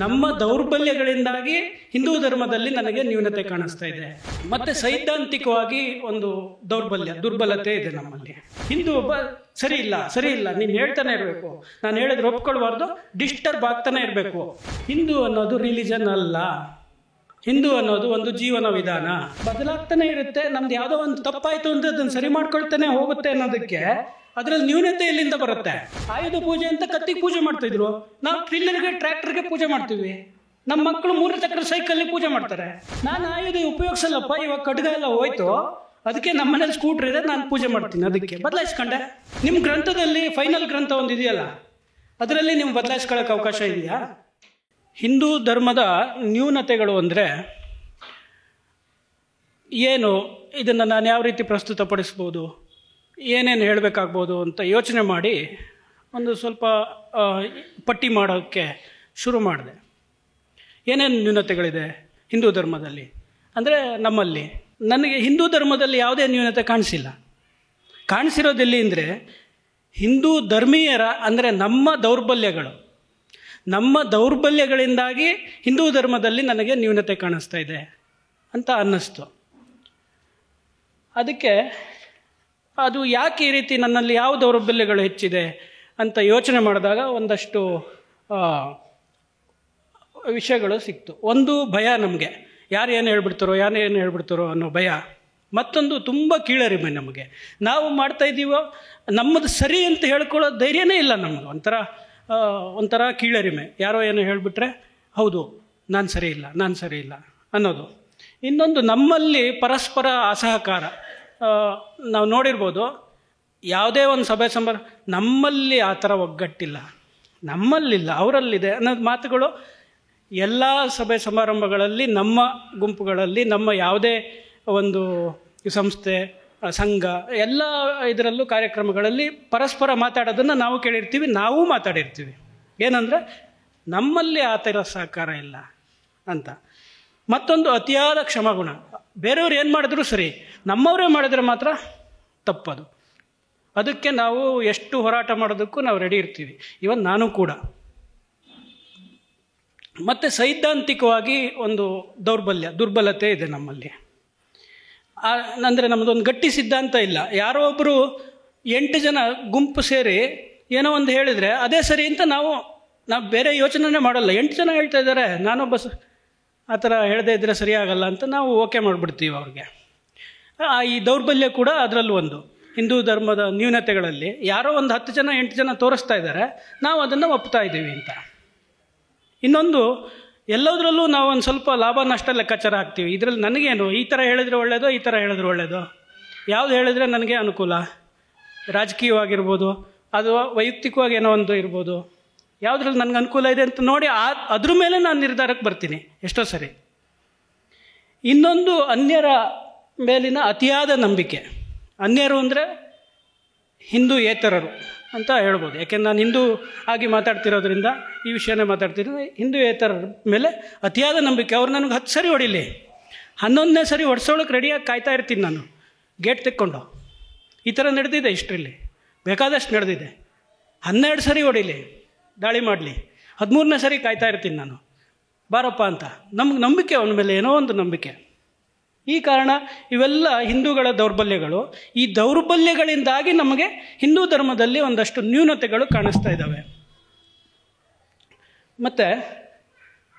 ನಮ್ಮ ದೌರ್ಬಲ್ಯಗಳಿಂದಾಗಿ ಹಿಂದೂ ಧರ್ಮದಲ್ಲಿ ನನಗೆ ನ್ಯೂನತೆ ಕಾಣಿಸ್ತಾ ಇದೆ. ಮತ್ತೆ ಸೈದ್ಧಾಂತಿಕವಾಗಿ ಒಂದು ದುರ್ಬಲತೆ ಇದೆ ನಮ್ಮಲ್ಲಿ. ಹಿಂದೂ ಒಬ್ಬ ಸರಿ ಇಲ್ಲ ನೀನು ಹೇಳ್ತಾನೆ ಇರಬೇಕು, ನಾನು ಹೇಳಿದ್ರೆ ಒಪ್ಕೊಳ್ಬಾರ್ದು, ಡಿಸ್ಟರ್ಬ್ ಆಗ್ತಾನೆ ಇರಬೇಕು. ಹಿಂದೂ ಅನ್ನೋದು ರಿಲಿಜನ್ ಅಲ್ಲ, ಹಿಂದೂ ಅನ್ನೋದು ಒಂದು ಜೀವನ ವಿಧಾನ, ಬದಲಾಗ್ತಾನೆ ಇರುತ್ತೆ. ನಮ್ದು ಯಾವುದೋ ಒಂದು ತಪ್ಪಾಯ್ತು ಅಂತ ಅದನ್ನು ಸರಿ ಮಾಡ್ಕೊಳ್ತಾನೆ ಹೋಗುತ್ತೆ ಅನ್ನೋದಕ್ಕೆ ಅದರಲ್ಲಿ ನ್ಯೂನತೆ ಎಲ್ಲಿಂದ ಬರುತ್ತೆ? ಆಯುಧ ಪೂಜೆ ಅಂತ ಕತ್ತಿಗೆ ಪೂಜೆ ಮಾಡ್ತಿದ್ರು, ನಾವು ಟ್ರಿಲ್ಲರ್ಗೆ ಟ್ರ್ಯಾಕ್ಟರ್ಗೆ ಪೂಜೆ ಮಾಡ್ತೀವಿ. ನಮ್ಮ ಮಕ್ಕಳು 3 ಚಕ್ರ ಸೈಕಲ್ ಪೂಜೆ ಮಾಡ್ತಾರೆ. ನಾನು ಆಯುಧ ಉಪಯೋಗಿಸಲ್ಲಪ್ಪ, ಇವಾಗ ಖಡ್ಗ ಎಲ್ಲ ಹೋಯ್ತು, ಅದಕ್ಕೆ ನಮ್ಮ ಮನೇಲಿ ಸ್ಕೂಟರ್ ಇದೆ, ನಾನು ಪೂಜೆ ಮಾಡ್ತೀನಿ, ಅದಕ್ಕೆ ಬದಲಾಯಿಸ್ಕೊಂಡೆ. ನಿಮ್ಮ ಗ್ರಂಥದಲ್ಲಿ ಫೈನಲ್ ಗ್ರಂಥ ಒಂದು ಇದೆಯಲ್ಲ, ಅದರಲ್ಲಿ ನೀವು ಬದಲಾಯಿಸ್ಕೊಳ್ಳೋಕೆ ಅವಕಾಶ ಇದೆಯಾ? ಹಿಂದೂ ಧರ್ಮದ ನ್ಯೂನತೆಗಳು ಅಂದರೆ ಏನು, ಇದನ್ನು ನಾನು ಯಾವ ರೀತಿ ಪ್ರಸ್ತುತಪಡಿಸ್ಬೋದು, ಏನೇನು ಹೇಳಬೇಕಾಗ್ಬೋದು ಅಂತ ಯೋಚನೆ ಮಾಡಿ ಒಂದು ಸ್ವಲ್ಪ ಪಟ್ಟಿ ಮಾಡೋಕ್ಕೆ ಶುರು ಮಾಡಿದೆ. ಏನೇನು ನ್ಯೂನತೆಗಳಿದೆ ಹಿಂದೂ ಧರ್ಮದಲ್ಲಿ ಅಂದರೆ ನಮ್ಮಲ್ಲಿ. ನನಗೆ ಹಿಂದೂ ಧರ್ಮದಲ್ಲಿ ಯಾವುದೇ ನ್ಯೂನತೆ ಕಾಣಿಸಿರೋದೆಲ್ಲಿ ಅಂದರೆ ಹಿಂದೂ ಧರ್ಮೀಯರ ಅಂದರೆ ನಮ್ಮ ದೌರ್ಬಲ್ಯಗಳಿಂದಾಗಿ ಹಿಂದೂ ಧರ್ಮದಲ್ಲಿ ನನಗೆ ನ್ಯೂನತೆ ಕಾಣಿಸ್ತಾ ಇದೆ ಅಂತ ಅನ್ನಿಸ್ತು. ಅದಕ್ಕೆ ಅದು ಯಾಕೆ ಈ ರೀತಿ ನನ್ನಲ್ಲಿ ಯಾವ ದೌರ್ಬಲ್ಯಗಳು ಹೆಚ್ಚಿದೆ ಅಂತ ಯೋಚನೆ ಮಾಡಿದಾಗ ಒಂದಷ್ಟು ವಿಷಯಗಳು ಸಿಕ್ತು. ಒಂದು ಭಯ, ನಮಗೆ ಯಾರು ಏನು ಹೇಳ್ಬಿಡ್ತಾರೋ ಅನ್ನೋ ಭಯ. ಮತ್ತೊಂದು ತುಂಬ ಕೀಳರಿಮೆ. ನಮಗೆ ನಾವು ಮಾಡ್ತಾ ಇದ್ದೀವೋ ನಮ್ಮದು ಸರಿ ಅಂತ ಹೇಳ್ಕೊಳ್ಳೋ ಧೈರ್ಯನೇ ಇಲ್ಲ ನಮಗೆ. ಒಂಥರ ಕೀಳರಿಮೆ. ಯಾರೋ ಏನೋ ಹೇಳಿಬಿಟ್ರೆ ಹೌದು ನಾನು ಸರಿ ಇಲ್ಲ ಅನ್ನೋದು. ಇನ್ನೊಂದು ನಮ್ಮಲ್ಲಿ ಪರಸ್ಪರ ಅಸಹಕಾರ. ನಾವು ನೋಡಿರ್ಬೋದು, ಯಾವುದೇ ಒಂದು ಸಭೆ ಸಮಾರಂಭ ನಮ್ಮಲ್ಲಿ ಆ ಥರ ಒಗ್ಗಟ್ಟಿಲ್ಲ, ನಮ್ಮಲ್ಲಿಲ್ಲ, ಅವರಲ್ಲಿದೆ ಅನ್ನೋದು ಮಾತುಗಳು ಎಲ್ಲ ಸಭೆ ಸಮಾರಂಭಗಳಲ್ಲಿ, ನಮ್ಮ ಗುಂಪುಗಳಲ್ಲಿ, ನಮ್ಮ ಯಾವುದೇ ಒಂದು ಸಂಸ್ಥೆ, ಸಂಘ, ಎಲ್ಲ ಇದರಲ್ಲೂ ಕಾರ್ಯಕ್ರಮಗಳಲ್ಲಿ ಪರಸ್ಪರ ಮಾತಾಡೋದನ್ನು ನಾವು ಕೇಳಿರ್ತೀವಿ, ನಾವು ಮಾತಾಡಿರ್ತೀವಿ. ಏನಂದರೆ ನಮ್ಮಲ್ಲಿ ಆ ಥರ ಸಹಕಾರ ಇಲ್ಲ ಅಂತ. ಮತ್ತೊಂದು ಅತಿಯಾದ ಕ್ಷಮಾಗುಣ. ಬೇರೆಯವ್ರು ಏನು ಮಾಡಿದ್ರು ಸರಿ, ನಮ್ಮವರೇ ಮಾಡಿದ್ರೆ ಮಾತ್ರ ತಪ್ಪದು. ಅದಕ್ಕೆ ನಾವು ಎಷ್ಟು ಹೋರಾಟ ಮಾಡೋದಕ್ಕೂ ನಾವು ರೆಡಿ ಇರ್ತೀವಿ, ಇವನ್ ನಾನು ಕೂಡ. ಮತ್ತು ಸೈದ್ಧಾಂತಿಕವಾಗಿ ಒಂದು ದುರ್ಬಲತೆ ಇದೆ ನಮ್ಮಲ್ಲಿ. ಅಂದರೆ ನಮ್ಮದೊಂದು ಗಟ್ಟಿ ಸಿದ್ಧಾಂತ ಇಲ್ಲ. ಯಾರೋ ಒಬ್ಬರು 8 ಜನ ಗುಂಪು ಸೇರಿ ಏನೋ ಒಂದು ಹೇಳಿದರೆ ಅದೇ ಸರಿ ಅಂತ ನಾವು ಬೇರೆ ಯೋಚನೆ ಮಾಡಲ್ಲ. 8 ಜನ ಹೇಳ್ತಾ ಇದ್ದಾರೆ, ನಾನೊಬ್ಬ ಆ ಥರ ಹೇಳದೇ ಇದ್ದರೆ ಸರಿಯಾಗಲ್ಲ ಅಂತ ನಾವು ಓಕೆ ಮಾಡಿಬಿಡ್ತೀವಿ ಅವ್ರಿಗೆ. ಈ ದೌರ್ಬಲ್ಯ ಕೂಡ ಅದರಲ್ಲೂ ಒಂದು. ಹಿಂದೂ ಧರ್ಮದ ನ್ಯೂನತೆಗಳಲ್ಲಿ ಯಾರೋ ಒಂದು 10 ಜನ 8 ಜನ ತೋರಿಸ್ತಾ ಇದ್ದಾರೆ, ನಾವು ಅದನ್ನು ಒಪ್ತಾ ಇದ್ದೀವಿ ಅಂತ. ಇನ್ನೊಂದು, ಎಲ್ಲದರಲ್ಲೂ ನಾವು ಒಂದು ಸ್ವಲ್ಪ ಲಾಭ ನಷ್ಟ ಲೆಕ್ಕಾಚಾರ ಹಾಕ್ತೀವಿ. ಇದರಲ್ಲಿ ನನಗೇನು, ಈ ಥರ ಹೇಳಿದ್ರೆ ಒಳ್ಳೆಯದು, ಈ ಥರ ಹೇಳಿದ್ರೆ ಒಳ್ಳೆಯದು, ಯಾವುದು ಹೇಳಿದ್ರೆ ನನಗೆ ಅನುಕೂಲ, ರಾಜಕೀಯವಾಗಿರ್ಬೋದು ಅಥವಾ ವೈಯಕ್ತಿಕವಾಗಿ ಏನೋ ಒಂದು ಇರ್ಬೋದು, ಯಾವುದ್ರಲ್ಲಿ ನನಗೆ ಅನುಕೂಲ ಇದೆ ಅಂತ ನೋಡಿ ಅದ್ರ ಮೇಲೆ ನಾನು ನಿರ್ಧಾರಕ್ಕೆ ಬರ್ತೀನಿ ಎಷ್ಟೋ ಸರಿ. ಇನ್ನೊಂದು, ಅನ್ಯರ ಮೇಲಿನ ಅತಿಯಾದ ನಂಬಿಕೆ. ಅನ್ಯರು ಅಂದರೆ ಹಿಂದೂಯೇತರರು ಅಂತ ಹೇಳ್ಬೋದು. ಯಾಕೆಂದ್ರೆ ನಾನು ಹಿಂದೂ ಆಗಿ ಮಾತಾಡ್ತಿರೋದ್ರಿಂದ ಈ ವಿಷಯನೇ ಮಾತಾಡ್ತಿರೋದು. ಹಿಂದೂಯೇತರರ ಮೇಲೆ ಅತಿಯಾದ ನಂಬಿಕೆ. ಅವ್ರು ನನಗೆ 10 ಸರಿ ಹೊಡಿಲಿ, 11ನೇ ಸರಿ ಹೊಡ್ಸೋಳಕ್ಕೆ ರೆಡಿಯಾಗಿ ಕಾಯ್ತಾ ಇರ್ತೀನಿ ನಾನು, ಗೇಟ್ ತೆಕ್ಕೊಂಡು. ಈ ಥರ ನಡೆದಿದೆ ಹಿಸ್ಟ್ರಿಲಿ, ಬೇಕಾದಷ್ಟು ನಡೆದಿದೆ. 12 ಸರಿ ಹೊಡಿಲಿ, ದಾಳಿ ಮಾಡಲಿ, 13ನೇ ಸರಿ ಕಾಯ್ತಾ ಇರ್ತೀನಿ ನಾನು, ಬಾರಪ್ಪ ಅಂತ. ನಮ್ಗೆ ನಂಬಿಕೆ, ಅವನ ಮೇಲೆ ಏನೋ ಒಂದು ನಂಬಿಕೆ. ಈ ಕಾರಣ ಇವೆಲ್ಲ ಹಿಂದೂಗಳ ದೌರ್ಬಲ್ಯಗಳು. ಈ ದೌರ್ಬಲ್ಯಗಳಿಂದಾಗಿ ನಮಗೆ ಹಿಂದೂ ಧರ್ಮದಲ್ಲಿ ಒಂದಷ್ಟು ನ್ಯೂನತೆಗಳು ಕಾಣಿಸ್ತಾ ಇದ್ದಾವೆ. ಮತ್ತು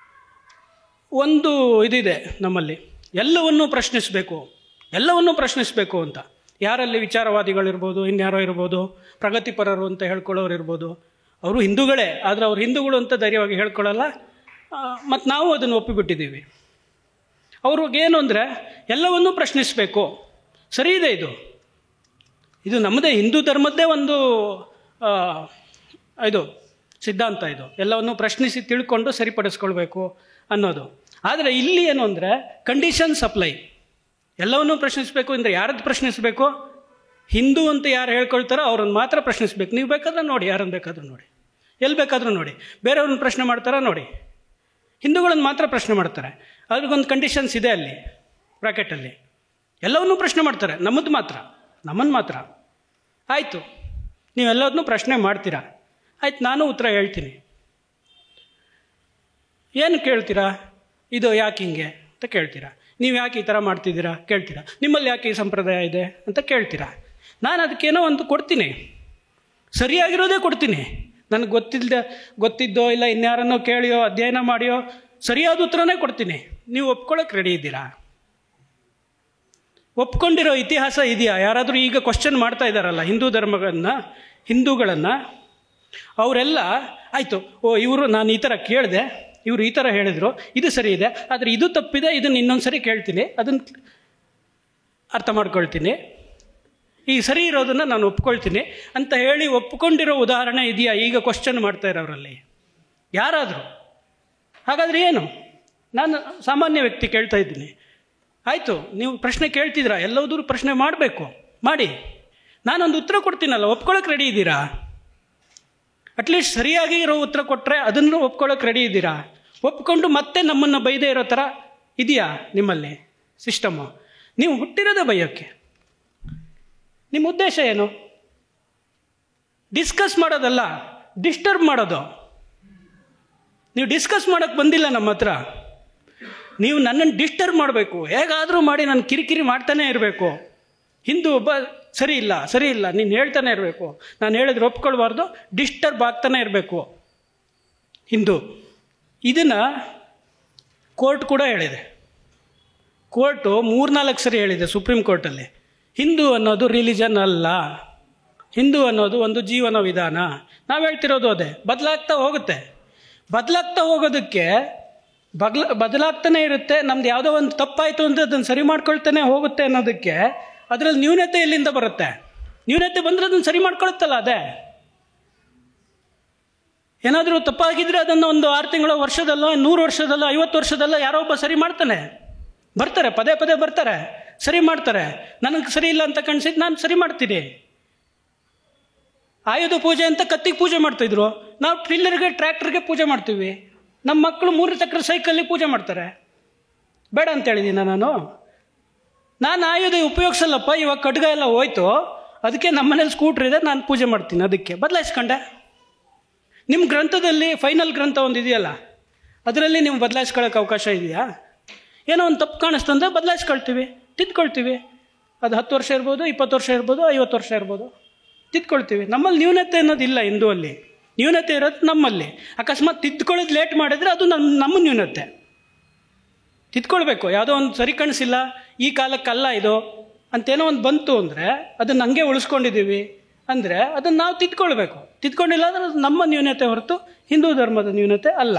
ಒಂದು ಇದಿದೆ ನಮ್ಮಲ್ಲಿ, ಎಲ್ಲವನ್ನೂ ಪ್ರಶ್ನಿಸಬೇಕು ಅಂತ. ಯಾರಲ್ಲಿ ವಿಚಾರವಾದಿಗಳಿರ್ಬೋದು, ಇನ್ಯಾರೋ ಇರ್ಬೋದು, ಪ್ರಗತಿಪರರು ಅಂತ ಹೇಳ್ಕೊಳ್ಳೋರು ಇರ್ಬೋದು, ಅವರು ಹಿಂದೂಗಳೇ, ಆದರೆ ಅವ್ರು ಹಿಂದೂಗಳು ಅಂತ ಧೈರ್ಯವಾಗಿ ಹೇಳ್ಕೊಳ್ಳಲ್ಲ. ಮತ್ತು ನಾವು ಅದನ್ನು ಒಪ್ಪಿಬಿಟ್ಟಿದ್ದೀವಿ. ಅವ್ರಿಗೇನು ಅಂದರೆ ಎಲ್ಲವನ್ನೂ ಪ್ರಶ್ನಿಸಬೇಕು. ಸರಿ ಇದೆ, ಇದು ನಮ್ಮದೇ ಹಿಂದೂ ಧರ್ಮದ್ದೇ ಒಂದು ಸಿದ್ಧಾಂತ. ಎಲ್ಲವನ್ನೂ ಪ್ರಶ್ನಿಸಿ ತಿಳ್ಕೊಂಡು ಸರಿಪಡಿಸ್ಕೊಳ್ಬೇಕು ಅನ್ನೋದು. ಆದರೆ ಇಲ್ಲಿ ಏನು ಅಂದರೆ ಕಂಡೀಷನ್ ಸಪ್ಲೈ. ಎಲ್ಲವನ್ನೂ ಪ್ರಶ್ನಿಸಬೇಕು ಅಂದರೆ ಯಾರದ್ದು ಪ್ರಶ್ನಿಸಬೇಕು? ಹಿಂದೂ ಅಂತ ಯಾರು ಹೇಳ್ಕೊಳ್ತಾರೋ ಅವ್ರನ್ನ ಮಾತ್ರ ಪ್ರಶ್ನಿಸಬೇಕು. ನೀವು ಬೇಕಾದ್ರೆ ನೋಡಿ, ಯಾರನ್ನು ಬೇಕಾದ್ರೂ ನೋಡಿ, ಎಲ್ಲಿ ಬೇಕಾದರೂ ನೋಡಿ. ಬೇರೆಯವ್ರನ್ನ ಪ್ರಶ್ನೆ ಮಾಡ್ತಾರಾ ನೋಡಿ, ಹಿಂದೂಗಳನ್ನು ಮಾತ್ರ ಪ್ರಶ್ನೆ ಮಾಡ್ತಾರೆ. ಅವ್ರಿಗೊಂದು ಕಂಡೀಷನ್ಸ್ ಇದೆ ಅಲ್ಲಿ ಬ್ರಾಕೆಟಲ್ಲಿ. ಎಲ್ಲವನ್ನೂ ಪ್ರಶ್ನೆ ಮಾಡ್ತಾರೆ, ನಮ್ಮನ್ನು ಮಾತ್ರ. ಆಯಿತು, ನೀವೆಲ್ಲದನ್ನೂ ಪ್ರಶ್ನೆ ಮಾಡ್ತೀರಾ, ಆಯ್ತು, ನಾನು ಉತ್ತರ ಹೇಳ್ತೀನಿ. ಏನು ಕೇಳ್ತೀರಾ? ಇದು ಯಾಕೆ ಹಿಂಗೆ ಅಂತ ಕೇಳ್ತೀರಾ. ನೀವು ಯಾಕೆ ಈ ಥರ ಮಾಡ್ತಿದ್ದೀರಾ ಕೇಳ್ತೀರಾ. ನಿಮ್ಮಲ್ಲಿ ಯಾಕೆ ಈ ಸಂಪ್ರದಾಯ ಇದೆ ಅಂತ ಕೇಳ್ತೀರಾ. ನಾನು ಅದಕ್ಕೇನೋ ಒಂದು ಕೊಡ್ತೀನಿ, ಸರಿಯಾಗಿರೋದೇ ಕೊಡ್ತೀನಿ. ನನಗೆ ಗೊತ್ತಿದ್ದೋ ಇಲ್ಲ ಇನ್ಯಾರನ್ನೋ ಕೇಳಿಯೋ ಅಧ್ಯಯನ ಮಾಡಿಯೋ ಸರಿಯಾದ ಉತ್ತರನೇ ಕೊಡ್ತೀನಿ. ನೀವು ಒಪ್ಕೊಳ್ಳೋಕೆ ರೆಡಿ ಇದ್ದೀರಾ? ಒಪ್ಕೊಂಡಿರೋ ಇತಿಹಾಸ ಇದೆಯಾ? ಯಾರಾದರೂ ಈಗ ಕ್ವಶನ್ ಮಾಡ್ತಾ ಇದ್ದಾರಲ್ಲ ಹಿಂದೂಗಳನ್ನು, ಅವರೆಲ್ಲ ಆಯಿತು, ಇವರು ನಾನು ಈ ಥರ ಕೇಳಿದೆ, ಇವರು ಈ ಥರ ಹೇಳಿದರು, ಇದು ಸರಿ ಇದೆ, ಆದರೆ ಇದು ತಪ್ಪಿದೆ, ಇದನ್ನು ಇನ್ನೊಂದು ಸರಿ ಕೇಳ್ತೀನಿ, ಅದನ್ನು ಅರ್ಥ ಮಾಡ್ಕೊಳ್ತೀನಿ, ಈ ಸರಿ ಇರೋದನ್ನು ನಾನು ಒಪ್ಕೊಳ್ತೀನಿ ಅಂತ ಹೇಳಿ ಒಪ್ಕೊಂಡಿರೋ ಉದಾಹರಣೆ ಇದೆಯಾ ಈಗ ಕ್ವಶನ್ ಮಾಡ್ತಾ ಇರೋರಲ್ಲಿ ಯಾರಾದರೂ? ಹಾಗಾದರೆ ಏನು? ನಾನು ಸಾಮಾನ್ಯ ವ್ಯಕ್ತಿ ಕೇಳ್ತಾ ಇದ್ದೀನಿ. ಆಯಿತು, ನೀವು ಪ್ರಶ್ನೆ ಕೇಳ್ತಿದ್ದೀರಾ, ಎಲ್ಲದೂ ಪ್ರಶ್ನೆ ಮಾಡಬೇಕು, ಮಾಡಿ. ನಾನೊಂದು ಉತ್ತರ ಕೊಡ್ತೀನಲ್ಲ, ಒಪ್ಕೊಳ್ಳೋಕೆ ರೆಡಿ ಇದ್ದೀರಾ? ಅಟ್ಲೀಸ್ಟ್ ಸರಿಯಾಗಿ ಇರೋ ಉತ್ತರ ಕೊಟ್ಟರೆ ಅದನ್ನು ಒಪ್ಕೊಳ್ಳೋಕೆ ರೆಡಿ ಇದ್ದೀರಾ? ಒಪ್ಕೊಂಡು ಮತ್ತೆ ನಮ್ಮನ್ನು ಬೈದೇ ಇರೋ ಥರ ಇದೆಯಾ ನಿಮ್ಮಲ್ಲಿ ಸಿಸ್ಟಮ್ಮು? ನೀವು ಹುಟ್ಟಿರೋದೇ ಬೈಯೋಕ್ಕೆ. ನಿಮ್ಮ ಉದ್ದೇಶ ಏನು? ಡಿಸ್ಕಸ್ ಮಾಡೋದಲ್ಲ, ಡಿಸ್ಟರ್ಬ್ ಮಾಡೋದು. ನೀವು ಡಿಸ್ಕಸ್ ಮಾಡೋಕ್ಕೆ ಬಂದಿಲ್ಲ ನಮ್ಮ ಹತ್ರ. ನೀವು ನನ್ನನ್ನು ಡಿಸ್ಟರ್ಬ್ ಮಾಡಬೇಕು, ಹೇಗಾದರೂ ಮಾಡಿ ನಾನು ಕಿರಿಕಿರಿ ಮಾಡ್ತಾನೇ ಇರಬೇಕು. ಹಿಂದೂ ಒಬ್ಬ ಸರಿ ಇಲ್ಲ ನೀನು ಹೇಳ್ತಾನೆ ಇರಬೇಕು, ನಾನು ಹೇಳಿದ್ರೆ ಒಪ್ಕೊಳ್ಬಾರ್ದು, ಡಿಸ್ಟರ್ಬ್ ಆಗ್ತಾನೆ ಇರಬೇಕು ಹಿಂದೂ. ಇದನ್ನು ಕೋರ್ಟ್ ಕೂಡ ಹೇಳಿದೆ. ಕೋರ್ಟು 3-4 ಸರಿ ಹೇಳಿದೆ ಸುಪ್ರೀಂ ಕೋರ್ಟಲ್ಲಿ. ಹಿಂದೂ ಅನ್ನೋದು ರಿಲಿಜನ್ ಅಲ್ಲ, ಹಿಂದೂ ಅನ್ನೋದು ಒಂದು ಜೀವನ ವಿಧಾನ. ನಾವು ಹೇಳ್ತಿರೋದು ಅದೇ. ಬದಲಾಗ್ತಾ ಹೋಗುತ್ತೆ. ಬದಲಾಗ್ತಾ ಹೋಗೋದಕ್ಕೆ ಬದಲಾಗ್ತಾನೆ ಇರುತ್ತೆ. ನಮ್ದು ಯಾವುದೋ ಒಂದು ತಪ್ಪಾಯಿತು ಅಂದರೆ ಅದನ್ನು ಸರಿ ಮಾಡ್ಕೊಳ್ತಾನೆ ಹೋಗುತ್ತೆ ಅನ್ನೋದಕ್ಕೆ ಅದರಲ್ಲಿ ನ್ಯೂನತೆ ಎಲ್ಲಿಂದ ಬರುತ್ತೆ? ನ್ಯೂನತೆ ಬಂದರೆ ಅದನ್ನು ಸರಿ ಮಾಡ್ಕೊಳುತ್ತಲ್ಲ. ಅದೇ ಏನಾದರೂ ತಪ್ಪಾಗಿದ್ದರೆ ಅದನ್ನು ಒಂದು 6 ತಿಂಗಳು, ವರ್ಷದಲ್ಲೋ 100 ವರ್ಷದಲ್ಲೋ 50 ವರ್ಷದಲ್ಲೋ ಯಾರೋ ಒಬ್ಬ ಸರಿ ಮಾಡ್ತಾನೆ. ಬರ್ತಾರೆ, ಪದೇ ಪದೇ ಬರ್ತಾರೆ, ಸರಿ ಮಾಡ್ತಾರೆ. ನನಗೆ ಸರಿ ಇಲ್ಲ ಅಂತ ಕಾಣಿಸಿದ್ದು ನಾನು ಸರಿ ಮಾಡ್ತೀನಿ. ಆಯುಧ ಪೂಜೆ ಅಂತ ಕತ್ತಿಗೆ ಪೂಜೆ ಮಾಡ್ತಾಯಿದ್ರು, ನಾವು ಟ್ರಿಲ್ಲರ್ಗೆ ಟ್ರ್ಯಾಕ್ಟರ್ಗೆ ಪೂಜೆ ಮಾಡ್ತೀವಿ. ನಮ್ಮ ಮಕ್ಕಳು 3 ಚಕ್ರ ಸೈಕಲ್ಲಿ ಪೂಜೆ ಮಾಡ್ತಾರೆ. ಬೇಡ ಅಂತ ಹೇಳಿದ್ದೀನ ನಾನು ಆಯುಧ ಉಪಯೋಗಿಸಲ್ಲಪ್ಪ, ಇವಾಗ ಖಡ್ಗ ಎಲ್ಲ ಹೋಯ್ತು, ಅದಕ್ಕೆ ನಮ್ಮ ಮನೇಲಿ ಸ್ಕೂಟ್ರ್ ಇದೆ, ನಾನು ಪೂಜೆ ಮಾಡ್ತೀನಿ, ಅದಕ್ಕೆ ಬದಲಾಯಿಸ್ಕೊಂಡೆ. ನಿಮ್ಮ ಗ್ರಂಥದಲ್ಲಿ ಫೈನಲ್ ಗ್ರಂಥ ಒಂದು ಇದೆಯಲ್ಲ, ಅದರಲ್ಲಿ ನೀವು ಬದಲಾಯಿಸ್ಕೊಳ್ಳೋಕೆ ಅವಕಾಶ ಇದೆಯಾ? ಏನೋ ಒಂದು ತಪ್ಪು ಕಾಣಿಸ್ತಂದ್ರೆ ಬದಲಾಯಿಸ್ಕೊಳ್ತೀವಿ, ತಿದ್ಕೊಳ್ತೀವಿ. ಅದು 10 ವರ್ಷ ಇರ್ಬೋದು, 20 ವರ್ಷ ಇರ್ಬೋದು, 50 ವರ್ಷ ಇರ್ಬೋದು, ತಿದ್ಕೊಳ್ತೀವಿ. ನಮ್ಮಲ್ಲಿ ನ್ಯೂನತೆ ಅನ್ನೋದಿಲ್ಲ. ಹಿಂದೂವಲ್ಲಿ ನ್ಯೂನತೆ ಇರೋದು ನಮ್ಮಲ್ಲಿ. ಅಕಸ್ಮಾತ್ ತಿದ್ಕೊಳ್ಳೋದು ಲೇಟ್ ಮಾಡಿದರೆ ಅದು ನಮ್ಮ ನ್ಯೂನತೆ. ತಿದ್ಕೊಳ್ಬೇಕು. ಯಾವುದೋ ಒಂದು ಸರಿ ಕಾಣಿಸಿಲ್ಲ, ಈ ಕಾಲಕ್ಕಲ್ಲ ಇದು ಅಂತೇನೋ ಒಂದು ಬಂತು ಅಂದರೆ ಅದನ್ನು ಹಂಗೆ ಉಳಿಸ್ಕೊಂಡಿದ್ದೀವಿ ಅಂದರೆ ಅದನ್ನು ನಾವು ತಿದ್ಕೊಳ್ಬೇಕು. ತಿದ್ಕೊಂಡಿಲ್ಲ ಅಂದರೆ ಅದು ನಮ್ಮ ನ್ಯೂನತೆ ಹೊರತು ಹಿಂದೂ ಧರ್ಮದ ನ್ಯೂನತೆ ಅಲ್ಲ.